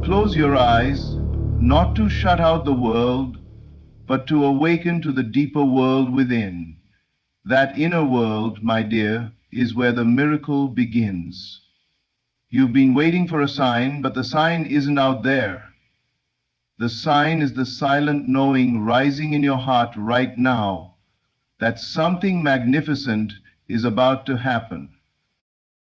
Close your eyes, not to shut out the world, but to awaken to the deeper world within. That inner world, my dear, is where the miracle begins. You've been waiting for a sign, but the sign isn't out there. The sign is the silent knowing rising in your heart right now that something magnificent is about to happen.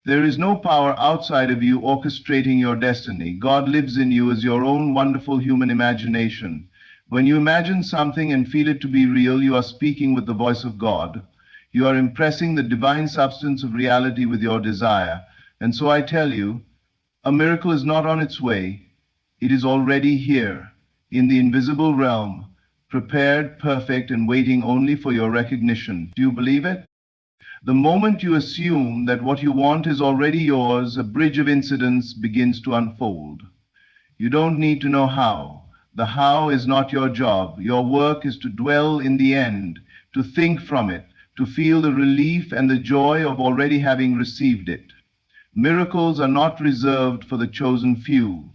There is no power outside of you orchestrating your destiny. God lives in you as your own wonderful human imagination. When you imagine something and feel it to be real, you are speaking with the voice of God. You are impressing the divine substance of reality with your desire. And so I tell you, a miracle is not on its way. It is already here, in the invisible realm, prepared, perfect, and waiting only for your recognition. Do you believe it? The moment you assume that what you want is already yours, a bridge of incidents begins to unfold. You don't need to know how. The how is not your job. Your work is to dwell in the end, to think from it, to feel the relief and the joy of already having received it. Miracles are not reserved for the chosen few.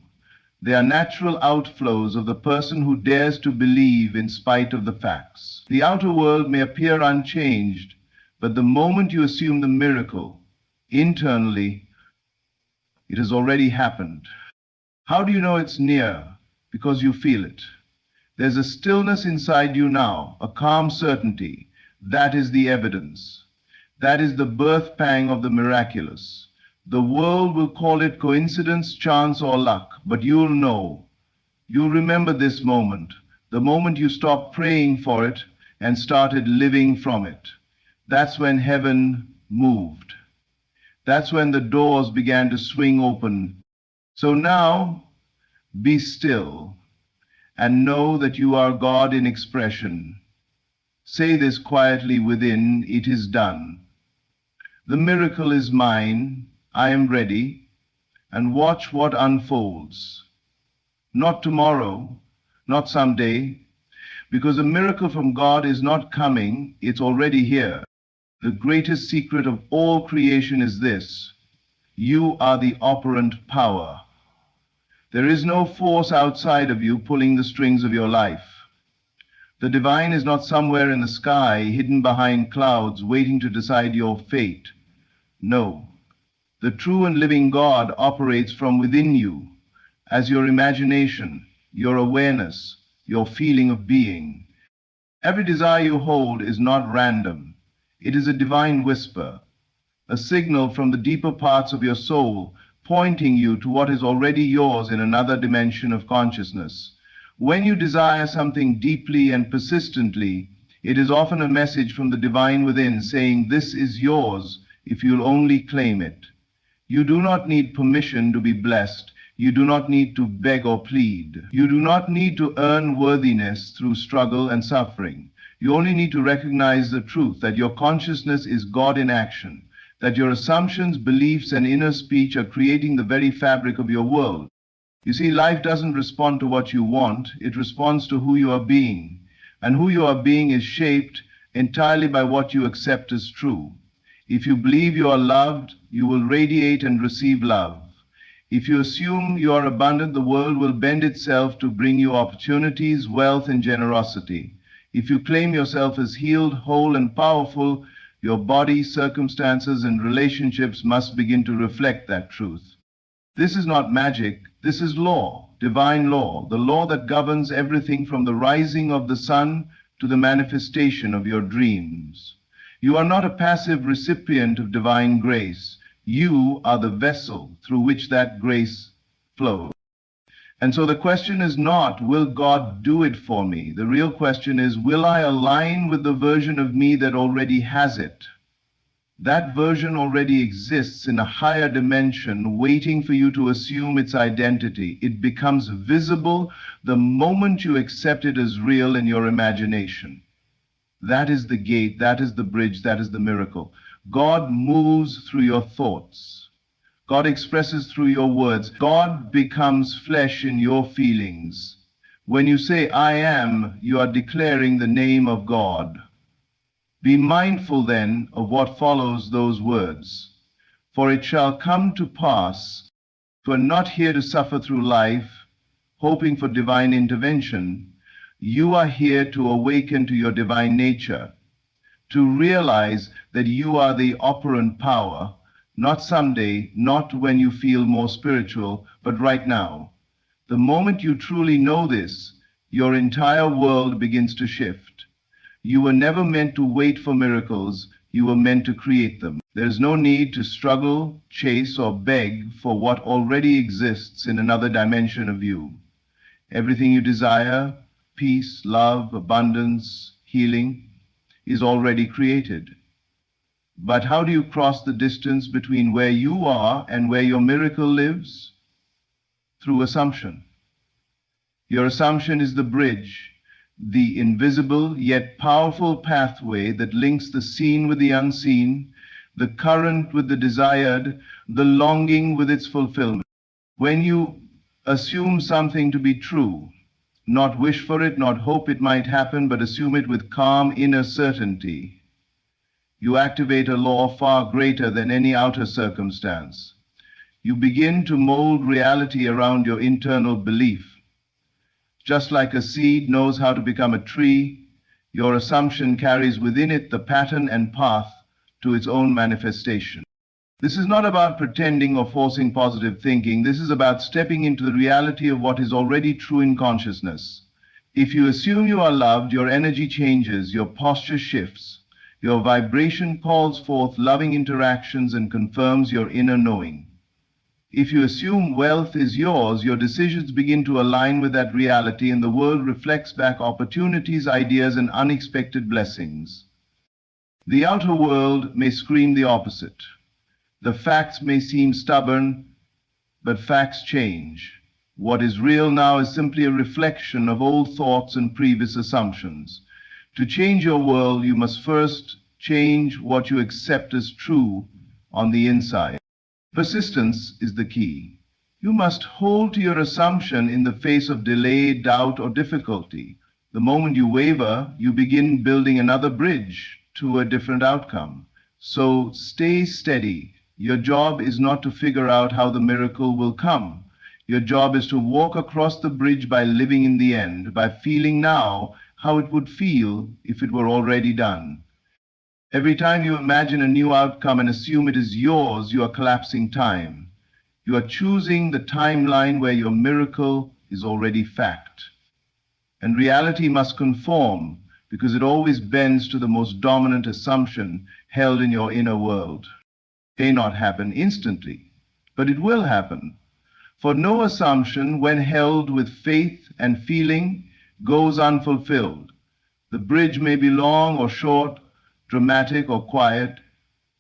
They are natural outflows of the person who dares to believe in spite of the facts. The outer world may appear unchanged, but the moment you assume the miracle, internally, it has already happened. How do you know it's near? Because you feel it. There's a stillness inside you now, a calm certainty. That is the evidence. That is the birth pang of the miraculous. The world will call it coincidence, chance, or luck, but you'll know. You'll remember this moment, the moment you stopped praying for it and started living from it. That's when heaven moved. That's when the doors began to swing open. So now, be still and know that you are God in expression. Say this quietly within, it is done. The miracle is mine, I am ready, and watch what unfolds. Not tomorrow, not someday, because a miracle from God is not coming, it's already here. The greatest secret of all creation is this: you are the operant power. There is no force outside of you pulling the strings of your life. The divine is not somewhere in the sky, hidden behind clouds, waiting to decide your fate. No, the true and living God operates from within you, as your imagination, your awareness, your feeling of being. Every desire you hold is not random. It is a divine whisper, a signal from the deeper parts of your soul, pointing you to what is already yours in another dimension of consciousness. When you desire something deeply and persistently, it is often a message from the divine within saying, this is yours if you'll only claim it. You do not need permission to be blessed. You do not need to beg or plead. You do not need to earn worthiness through struggle and suffering. You only need to recognize the truth that your consciousness is God in action, that your assumptions, beliefs, and inner speech are creating the very fabric of your world. You see, life doesn't respond to what you want, it responds to who you are being. And who you are being is shaped entirely by what you accept as true. If you believe you are loved, you will radiate and receive love. If you assume you are abundant, the world will bend itself to bring you opportunities, wealth, and generosity. If you claim yourself as healed, whole, and powerful, your body, circumstances, and relationships must begin to reflect that truth. This is not magic, this is law, divine law, the law that governs everything from the rising of the sun to the manifestation of your dreams. You are not a passive recipient of divine grace. You are the vessel through which that grace flows. And so the question is not, will God do it for me? The real question is, will I align with the version of me that already has it? That version already exists in a higher dimension, waiting for you to assume its identity. It becomes visible the moment you accept it as real in your imagination. That is the gate, that is the bridge, that is the miracle. God moves through your thoughts. God expresses through your words. God becomes flesh in your feelings. When you say, I am, you are declaring the name of God. Be mindful then of what follows those words. For it shall come to pass, you are not here to suffer through life, hoping for divine intervention. You are here to awaken to your divine nature, to realize that you are the operant power, not someday, not when you feel more spiritual, but right now. The moment you truly know this, your entire world begins to shift. You were never meant to wait for miracles, you were meant to create them. There's no need to struggle, chase, or beg for what already exists in another dimension of you. Everything you desire, peace, love, abundance, healing, is already created. But how do you cross the distance between where you are and where your miracle lives? Through assumption. Your assumption is the bridge, the invisible yet powerful pathway that links the seen with the unseen, the current with the desired, the longing with its fulfillment. When you assume something to be true, not wish for it, not hope it might happen, but assume it with calm inner certainty, you activate a law far greater than any outer circumstance. You begin to mold reality around your internal belief. Just like a seed knows how to become a tree, your assumption carries within it the pattern and path to its own manifestation. This is not about pretending or forcing positive thinking. This is about stepping into the reality of what is already true in consciousness. If you assume you are loved, your energy changes, your posture shifts, your vibration calls forth loving interactions and confirms your inner knowing. If you assume wealth is yours, your decisions begin to align with that reality, and the world reflects back opportunities, ideas, and unexpected blessings. The outer world may scream the opposite. The facts may seem stubborn, but facts change. What is real now is simply a reflection of old thoughts and previous assumptions. To change your world, you must first change what you accept as true on the inside. Persistence is the key. You must hold to your assumption in the face of delay, doubt, or difficulty. The moment you waver, you begin building another bridge to a different outcome. So stay steady. Your job is not to figure out how the miracle will come. Your job is to walk across the bridge by living in the end, by feeling now how it would feel if it were already done. Every time you imagine a new outcome and assume it is yours, you are collapsing time. You are choosing the timeline where your miracle is already fact. And reality must conform, because it always bends to the most dominant assumption held in your inner world. It may not happen instantly, but it will happen. For no assumption, when held with faith and feeling, goes unfulfilled. The bridge may be long or short, dramatic or quiet,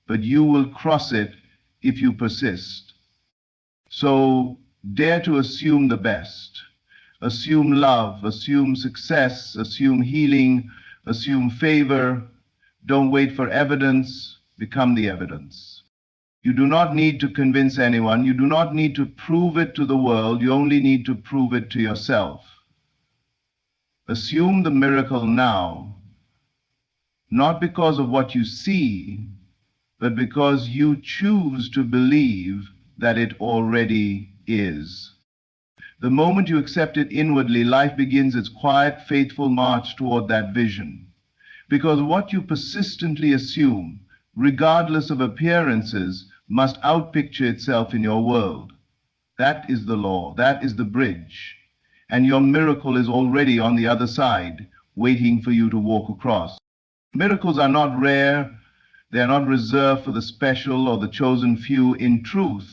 but you will cross it if you persist. So dare to assume the best. Assume love, assume success, assume healing, assume favor. Don't wait for evidence, become the evidence. You do not need to convince anyone. You do not need to prove it to the world. You only need to prove it to yourself. Assume the miracle now, not because of what you see, but because you choose to believe that it already is. The moment you accept it inwardly, life begins its quiet, faithful march toward that vision. Because what you persistently assume, regardless of appearances, must outpicture itself in your world. That is the law, that is the bridge. And your miracle is already on the other side, waiting for you to walk across. Miracles are not rare, they are not reserved for the special or the chosen few. In truth,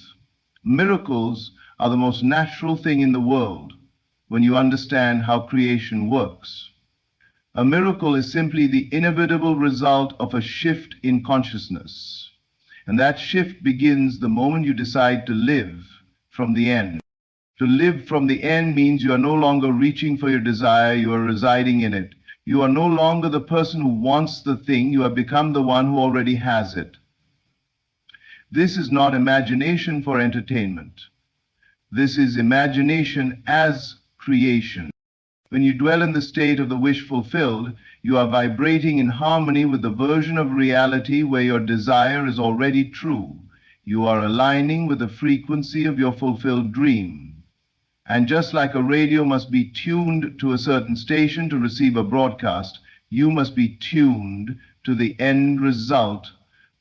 miracles are the most natural thing in the world when you understand how creation works. A miracle is simply the inevitable result of a shift in consciousness. And that shift begins the moment you decide to live from the end. To live from the end means you are no longer reaching for your desire, you are residing in it. You are no longer the person who wants the thing, you have become the one who already has it. This is not imagination for entertainment. This is imagination as creation. When you dwell in the state of the wish fulfilled, you are vibrating in harmony with the version of reality where your desire is already true. You are aligning with the frequency of your fulfilled dream. And just like a radio must be tuned to a certain station to receive a broadcast, you must be tuned to the end result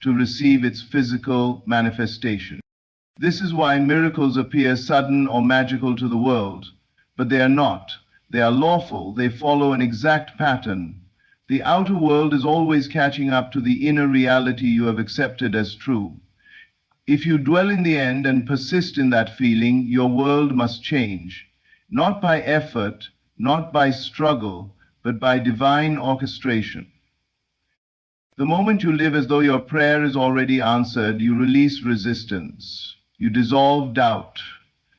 to receive its physical manifestation. This is why miracles appear sudden or magical to the world, but they are not. They are lawful. They follow an exact pattern. The outer world is always catching up to the inner reality you have accepted as true. If you dwell in the end and persist in that feeling, your world must change, not by effort, not by struggle, but by divine orchestration. The moment you live as though your prayer is already answered, you release resistance. You dissolve doubt.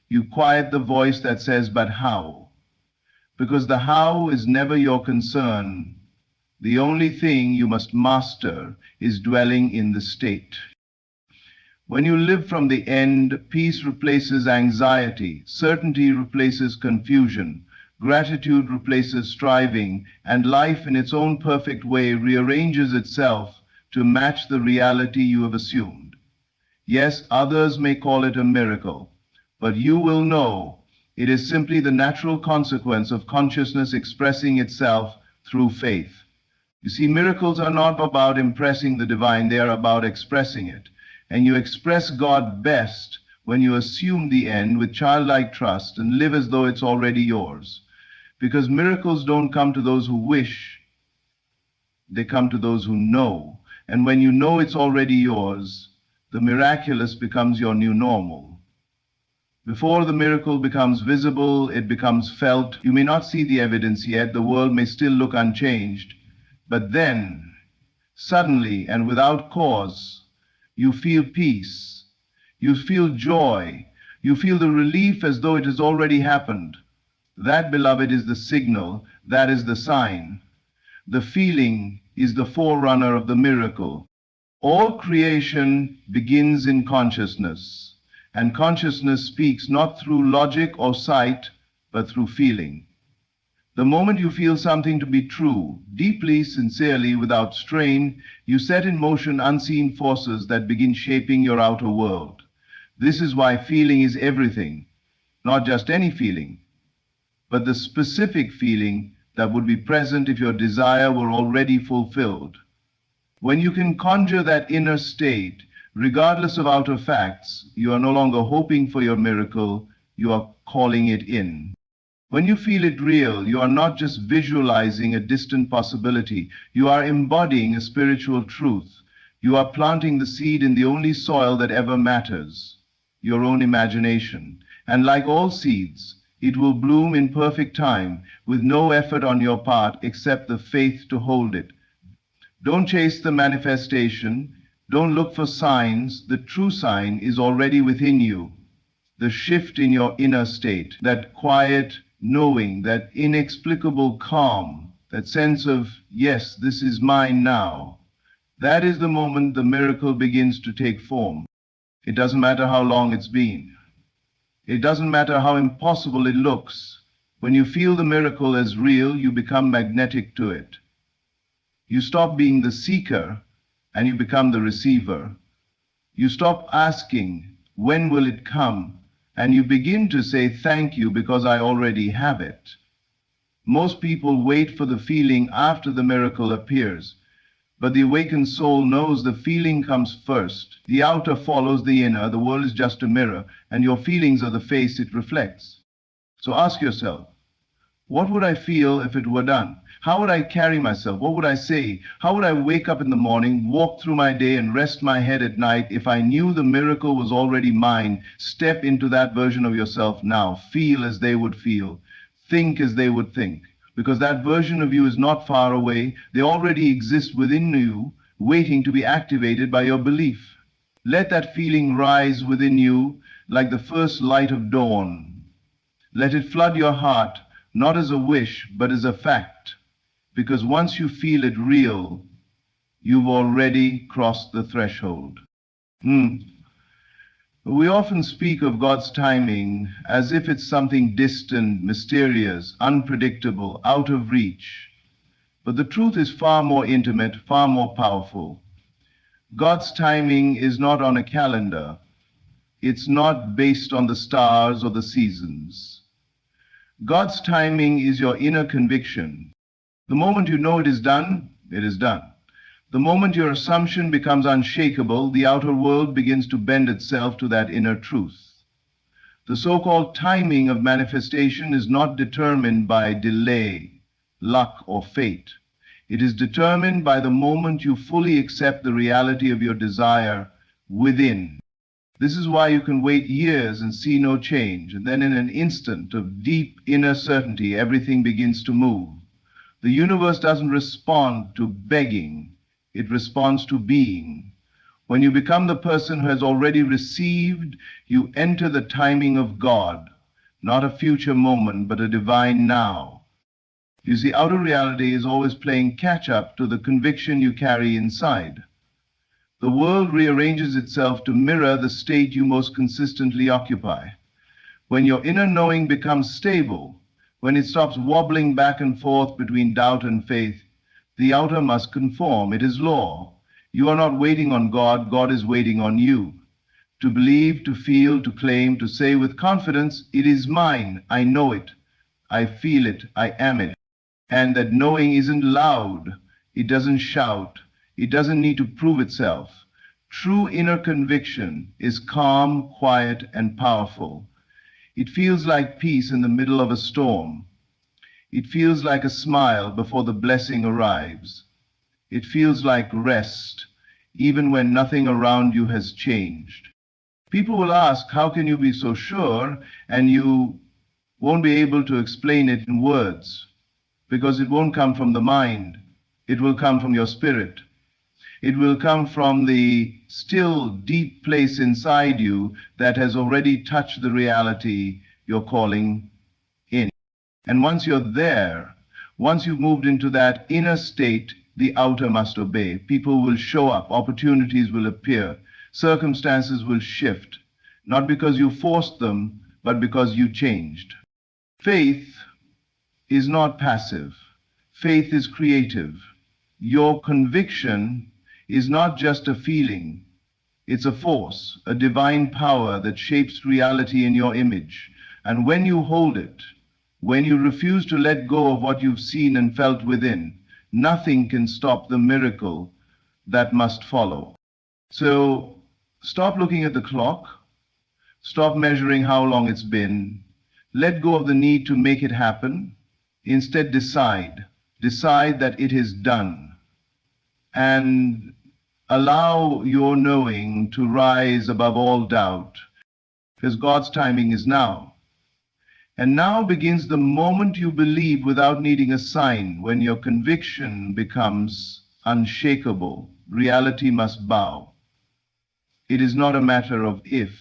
You quiet the voice that says, "But how?" Because the how is never your concern. The only thing you must master is dwelling in the state. When you live from the end, peace replaces anxiety, certainty replaces confusion, gratitude replaces striving, and life in its own perfect way rearranges itself to match the reality you have assumed. Yes, others may call it a miracle, but you will know it is simply the natural consequence of consciousness expressing itself through faith. You see, miracles are not about impressing the divine, they are about expressing it. And you express God best when you assume the end with childlike trust and live as though it's already yours. Because miracles don't come to those who wish, they come to those who know. And when you know it's already yours, the miraculous becomes your new normal. Before the miracle becomes visible, it becomes felt. You may not see the evidence yet, the world may still look unchanged, but then, suddenly and without cause, you feel peace, you feel joy, you feel the relief as though it has already happened. That, beloved, is the signal, that is the sign. The feeling is the forerunner of the miracle. All creation begins in consciousness, and consciousness speaks not through logic or sight, but through feeling. The moment you feel something to be true, deeply, sincerely, without strain, you set in motion unseen forces that begin shaping your outer world. This is why feeling is everything, not just any feeling, but the specific feeling that would be present if your desire were already fulfilled. When you can conjure that inner state, regardless of outer facts, you are no longer hoping for your miracle, you are calling it in. When you feel it real, you are not just visualizing a distant possibility, you are embodying a spiritual truth. You are planting the seed in the only soil that ever matters, your own imagination. And like all seeds, it will bloom in perfect time, with no effort on your part except the faith to hold it. Don't chase the manifestation, don't look for signs. The true sign is already within you. The shift in your inner state, that quiet knowing, that inexplicable calm, that sense of, yes, this is mine now. That is the moment the miracle begins to take form. It doesn't matter how long it's been. It doesn't matter how impossible it looks. When you feel the miracle as real, you become magnetic to it. You stop being the seeker and you become the receiver. You stop asking, when will it come? And you begin to say, thank you because I already have it. Most people wait for the feeling after the miracle appears, but the awakened soul knows the feeling comes first. The outer follows the inner. The world is just a mirror, and your feelings are the face it reflects. So ask yourself, what would I feel if it were done? How would I carry myself? What would I say? How would I wake up in the morning, walk through my day, and rest my head at night if I knew the miracle was already mine? Step into that version of yourself now. Feel as they would feel. Think as they would think. Because that version of you is not far away. They already exist within you, waiting to be activated by your belief. Let that feeling rise within you like the first light of dawn. Let it flood your heart, not as a wish, but as a fact. Because once you feel it real, you've already crossed the threshold. We often speak of God's timing as if it's something distant, mysterious, unpredictable, out of reach. But the truth is far more intimate, far more powerful. God's timing is not on a calendar. It's not based on the stars or the seasons. God's timing is your inner conviction. The moment you know it is done, it is done. The moment your assumption becomes unshakable, the outer world begins to bend itself to that inner truth. The so-called timing of manifestation is not determined by delay, luck, or fate. It is determined by the moment you fully accept the reality of your desire within. This is why you can wait years and see no change, and then in an instant of deep inner certainty, everything begins to move. The universe doesn't respond to begging, it responds to being. When you become the person who has already received, you enter the timing of God, not a future moment, but a divine now. You see, outer reality is always playing catch-up to the conviction you carry inside. The world rearranges itself to mirror the state you most consistently occupy. When your inner knowing becomes stable, when it stops wobbling back and forth between doubt and faith, the outer must conform. It is law. You are not waiting on God, God is waiting on you. To believe, to feel, to claim, to say with confidence, it is mine, I know it, I feel it, I am it. And that knowing isn't loud, it doesn't shout, it doesn't need to prove itself. True inner conviction is calm, quiet, and powerful. It feels like peace in the middle of a storm. It feels like a smile before the blessing arrives. It feels like rest, even when nothing around you has changed. People will ask, how can you be so sure? And you won't be able to explain it in words, because it won't come from the mind. It will come from your spirit. It will come from the still, deep place inside you that has already touched the reality you're calling in. And once you're there, once you've moved into that inner state, the outer must obey. People will show up, opportunities will appear, circumstances will shift, not because you forced them, but because you changed. Faith is not passive. Faith is creative. Your conviction is not just a feeling. It's a force, a divine power that shapes reality in your image. And when you hold it, when you refuse to let go of what you've seen and felt within, nothing can stop the miracle that must follow. So stop looking at the clock. Stop measuring how long it's been. Let go of the need to make it happen. Instead, decide. Decide that it is done. And allow your knowing to rise above all doubt, because God's timing is now. And now begins the moment you believe without needing a sign, when your conviction becomes unshakable. Reality must bow. It is not a matter of if,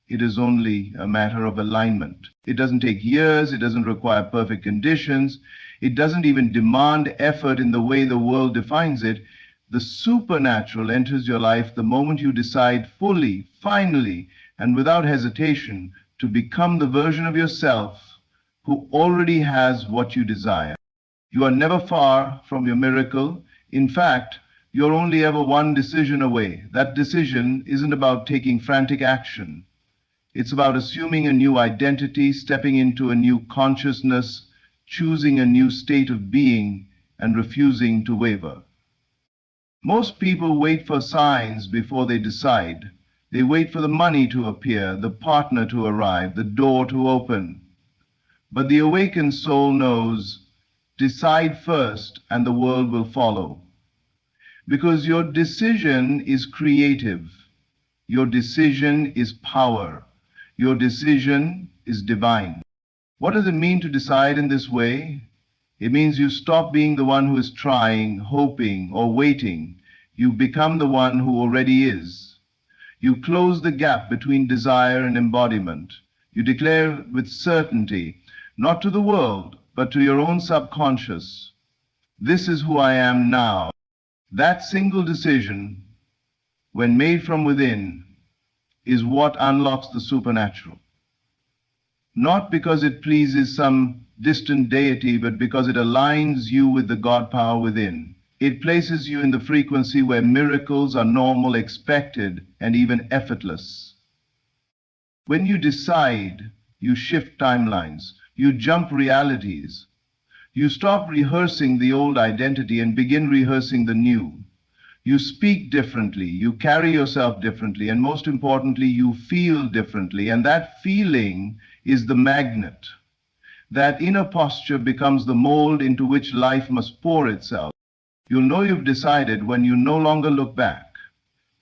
it is only a matter of alignment. It doesn't take years, it doesn't require perfect conditions, it doesn't even demand effort in the way the world defines it. The supernatural enters your life the moment you decide fully, finally, and without hesitation to become the version of yourself who already has what you desire. You are never far from your miracle. In fact, you're only ever one decision away. That decision isn't about taking frantic action. It's about assuming a new identity, stepping into a new consciousness, choosing a new state of being, and refusing to waver. Most people wait for signs before they decide. They wait for the money to appear, the partner to arrive, the door to open. But the awakened soul knows, decide first and the world will follow. Because your decision is creative. Your decision is power. Your decision is divine. What does it mean to decide in this way? It means you stop being the one who is trying, hoping, or waiting. You become the one who already is. You close the gap between desire and embodiment. You declare with certainty, not to the world, but to your own subconscious, this is who I am now. That single decision, when made from within, is what unlocks the supernatural. Not because it pleases some distant deity, but because it aligns you with the God power within. It places you in the frequency where miracles are normal, expected, and even effortless. When you decide, you shift timelines. You jump realities. You stop rehearsing the old identity and begin rehearsing the new. You speak differently, you carry yourself differently, and most importantly, you feel differently. And that feeling is the magnet. That inner posture becomes the mold into which life must pour itself. You'll know you've decided when you no longer look back,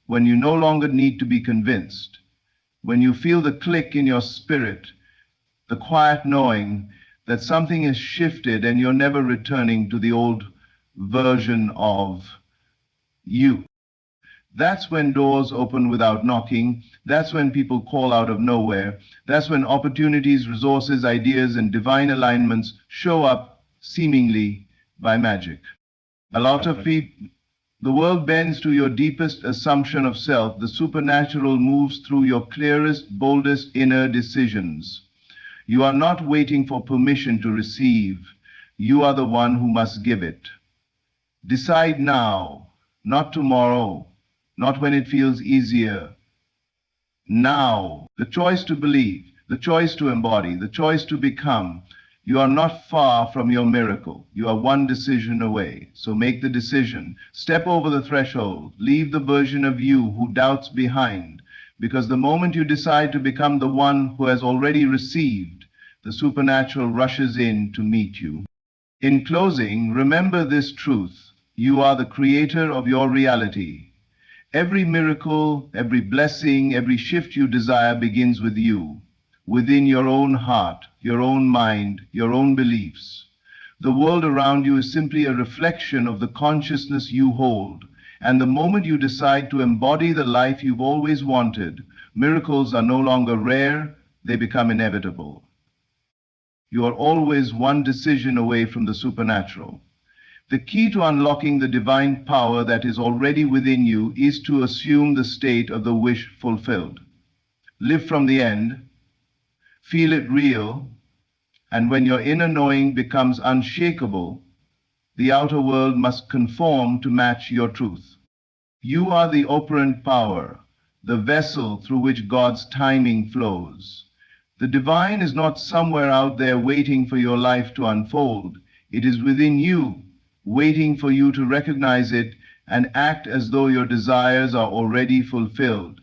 when you no longer need to be convinced, when you feel the click in your spirit, the quiet knowing that something has shifted and you're never returning to the old version of you. That's when doors open without knocking. That's when people call out of nowhere. That's when opportunities, resources, ideas, and divine alignments show up seemingly by magic. A lot of people, the world bends to your deepest assumption of self. The supernatural moves through your clearest, boldest inner decisions. You are not waiting for permission to receive. You are the one who must give it. Decide now, not tomorrow, not when it feels easier. Now, the choice to believe, the choice to embody, the choice to become. You are not far from your miracle. You are one decision away. So make the decision. Step over the threshold. Leave the version of you who doubts behind. Because the moment you decide to become the one who has already received, the supernatural rushes in to meet you. In closing, remember this truth. You are the creator of your reality. Every miracle, every blessing, every shift you desire begins with you, within your own heart, your own mind, your own beliefs. The world around you is simply a reflection of the consciousness you hold. And the moment you decide to embody the life you've always wanted, miracles are no longer rare, they become inevitable. You are always one decision away from the supernatural. The key to unlocking the divine power that is already within you is to assume the state of the wish fulfilled. Live from the end, feel it real, and when your inner knowing becomes unshakable, the outer world must conform to match your truth. You are the operant power, the vessel through which God's timing flows. The divine is not somewhere out there waiting for your life to unfold. It is within you, waiting for you to recognize it and act as though your desires are already fulfilled.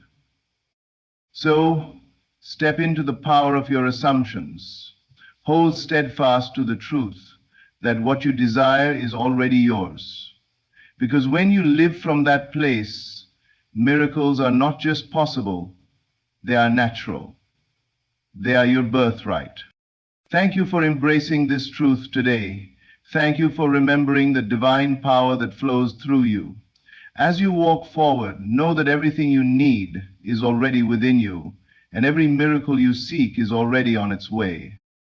So, step into the power of your assumptions. Hold steadfast to the truth that what you desire is already yours. Because when you live from that place, miracles are not just possible, they are natural. They are your birthright. Thank you for embracing this truth today. Thank you for remembering the divine power that flows through you. As you walk forward, know that everything you need is already within you, and every miracle you seek is already on its way.